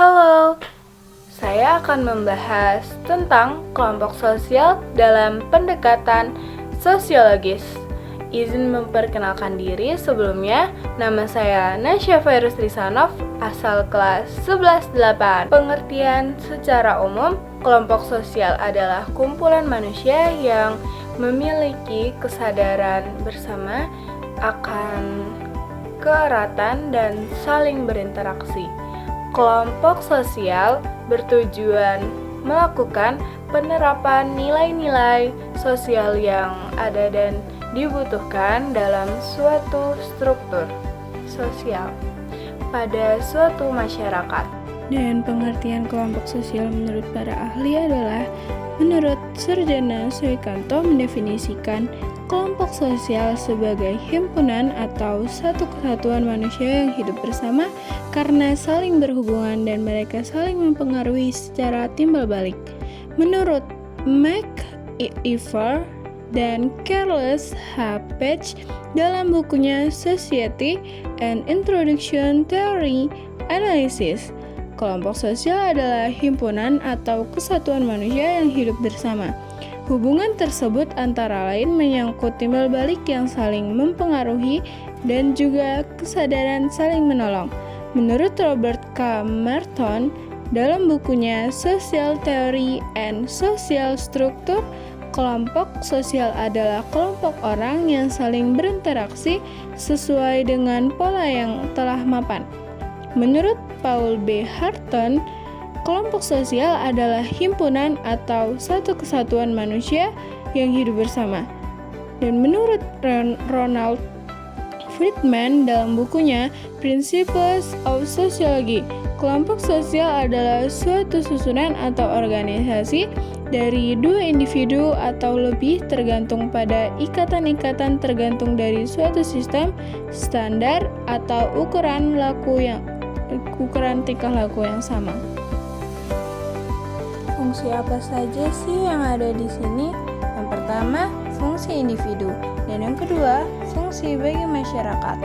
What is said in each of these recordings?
Halo, saya akan membahas tentang kelompok sosial dalam pendekatan sosiologis. Izin memperkenalkan diri sebelumnya, nama saya Nasya Virus Risanov, asal kelas 11-8. Pengertian secara umum, kelompok sosial adalah kumpulan manusia yang memiliki kesadaran bersama akan keeratan dan saling berinteraksi. Kelompok sosial bertujuan melakukan penerapan nilai-nilai sosial yang ada dan dibutuhkan dalam suatu struktur sosial pada suatu masyarakat. Dan pengertian kelompok sosial menurut para ahli adalah, menurut Sarjana Suikanto mendefinisikan kelompok sosial sebagai himpunan atau satu kesatuan manusia yang hidup bersama karena saling berhubungan dan mereka saling mempengaruhi secara timbal balik. Menurut MacIver dan Charles H. Page dalam bukunya Society and Introduction Theory Analysis, kelompok sosial adalah himpunan atau kesatuan manusia yang hidup bersama. Hubungan tersebut antara lain menyangkut timbal balik yang saling mempengaruhi dan juga kesadaran saling menolong. Menurut Robert K. Merton dalam bukunya Social Theory and Social Structure, kelompok sosial adalah kelompok orang yang saling berinteraksi sesuai dengan pola yang telah mapan. Menurut Paul B. Harton, kelompok sosial adalah himpunan atau satu kesatuan manusia yang hidup bersama. Dan menurut Ronald Friedman dalam bukunya Principles of Sociology, kelompok sosial adalah suatu susunan atau organisasi dari dua individu atau lebih tergantung pada ikatan-ikatan tergantung dari suatu sistem, standar, atau ukuran tingkah laku yang sama. Fungsi apa saja sih yang ada di sini? Yang pertama, fungsi individu, dan yang kedua, fungsi bagi masyarakat.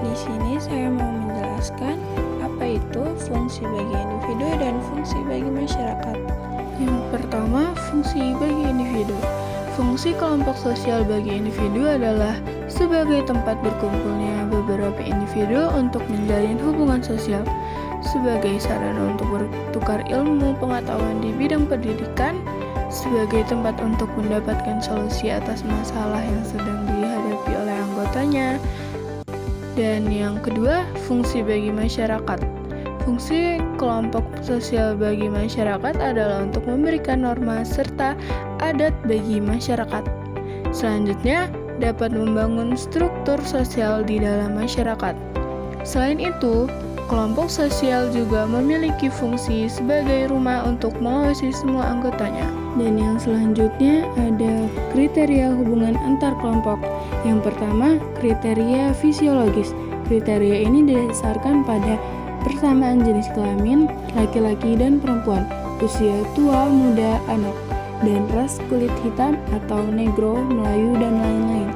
Di sini saya mau menjelaskan apa itu fungsi bagi individu dan fungsi bagi masyarakat. Yang pertama, fungsi bagi individu. Fungsi kelompok sosial bagi individu adalah sebagai tempat berkumpulnya beberapa individu untuk menjalin hubungan sosial, sebagai sarana untuk bertukar ilmu pengetahuan di bidang pendidikan, sebagai tempat untuk mendapatkan solusi atas masalah yang sedang dihadapi oleh anggotanya. Dan yang kedua, fungsi bagi masyarakat. Fungsi kelompok sosial bagi masyarakat adalah untuk memberikan norma serta adat bagi masyarakat. Selanjutnya, dapat membangun struktur sosial di dalam masyarakat. Selain itu, kelompok sosial juga memiliki fungsi sebagai rumah untuk mengawasi semua anggotanya. Dan yang selanjutnya ada kriteria hubungan antar kelompok. Yang pertama, kriteria fisiologis. Kriteria ini didasarkan pada persamaan jenis kelamin, laki-laki dan perempuan, usia tua, muda, anak, dan ras kulit hitam atau negro, Melayu, dan lain-lain.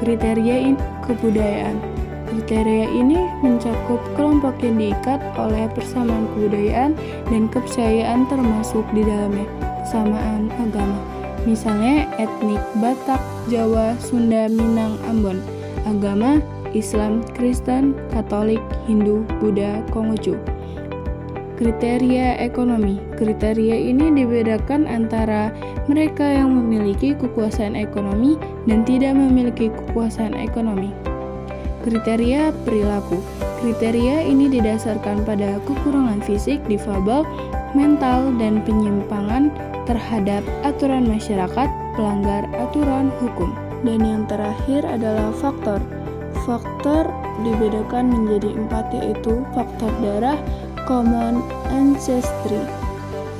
Kriteria kebudayaan. Kriteria ini mencakup kelompok yang diikat oleh persamaan kebudayaan dan kepercayaan termasuk di dalamnya kesamaan agama. Misalnya etnik Batak, Jawa, Sunda, Minang, Ambon. Agama Islam, Kristen, Katolik, Hindu, Buddha, Konghucu. Kriteria ekonomi. Kriteria ini dibedakan antara mereka yang memiliki kekuasaan ekonomi dan tidak memiliki kekuasaan ekonomi. Kriteria perilaku. Kriteria ini didasarkan pada kekurangan fisik, difabel, mental, dan penyimpangan terhadap aturan masyarakat, pelanggar aturan hukum. Dan yang terakhir adalah faktor. Faktor dibedakan menjadi 4, yaitu faktor darah, common ancestry.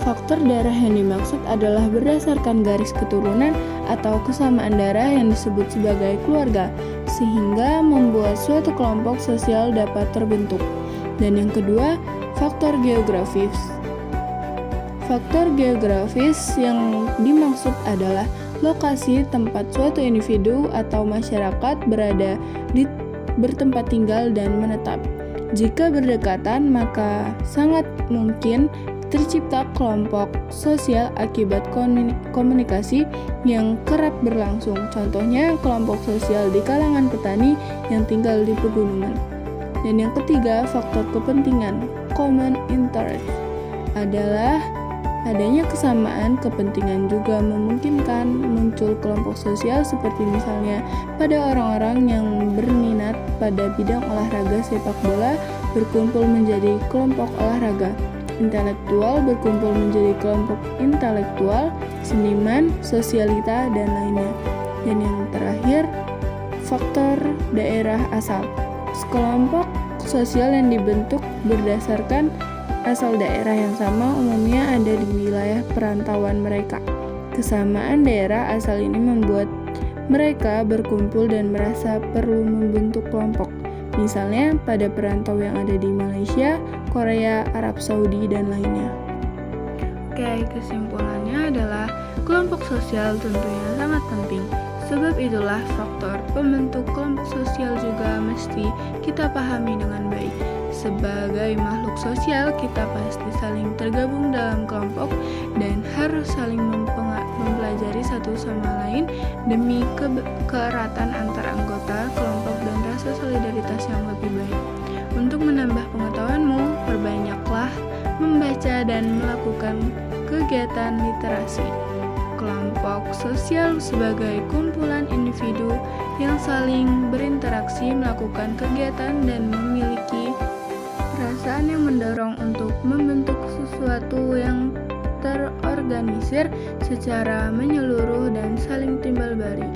Faktor darah yang dimaksud adalah berdasarkan garis keturunan atau kesamaan darah yang disebut sebagai keluarga, sehingga membuat suatu kelompok sosial dapat terbentuk. Dan yang kedua, faktor geografis. Faktor geografis yang dimaksud adalah lokasi tempat suatu individu atau masyarakat bertempat tinggal dan menetap. Jika berdekatan, maka sangat mungkin tercipta kelompok sosial akibat komunikasi yang kerap berlangsung. Contohnya, kelompok sosial di kalangan petani yang tinggal di pegunungan. Dan yang ketiga, faktor kepentingan, common interest, adalah adanya kesamaan kepentingan juga memungkinkan muncul kelompok sosial seperti misalnya pada orang-orang yang berminat pada bidang olahraga sepak bola berkumpul menjadi kelompok olahraga, intelektual berkumpul menjadi kelompok intelektual, seniman, sosialita, dan lainnya. Dan yang terakhir, faktor daerah asal. Sekelompok sosial yang dibentuk berdasarkan asal daerah yang sama umumnya ada di wilayah perantauan mereka. Kesamaan daerah asal ini membuat mereka berkumpul dan merasa perlu membentuk kelompok. Misalnya pada perantau yang ada di Malaysia, Korea, Arab Saudi, dan lainnya. Oke, kesimpulannya adalah kelompok sosial tentunya sangat penting. Sebab itulah faktor pembentuk kelompok sosial juga mesti kita pahami dengan baik. Sebagai makhluk sosial, kita pasti saling tergabung dalam kelompok dan harus saling mempelajari satu sama lain demi keeratan antar anggota kelompok dan rasa solidaritas yang lebih baik. Untuk menambah pengetahuanmu, perbanyaklah membaca dan melakukan kegiatan literasi. Kelompok sosial sebagai kumpulan individu yang saling berinteraksi, melakukan kegiatan, dan memiliki perasaan yang mendorong untuk membentuk sesuatu yang terorganisir secara menyeluruh dan saling timbal balik.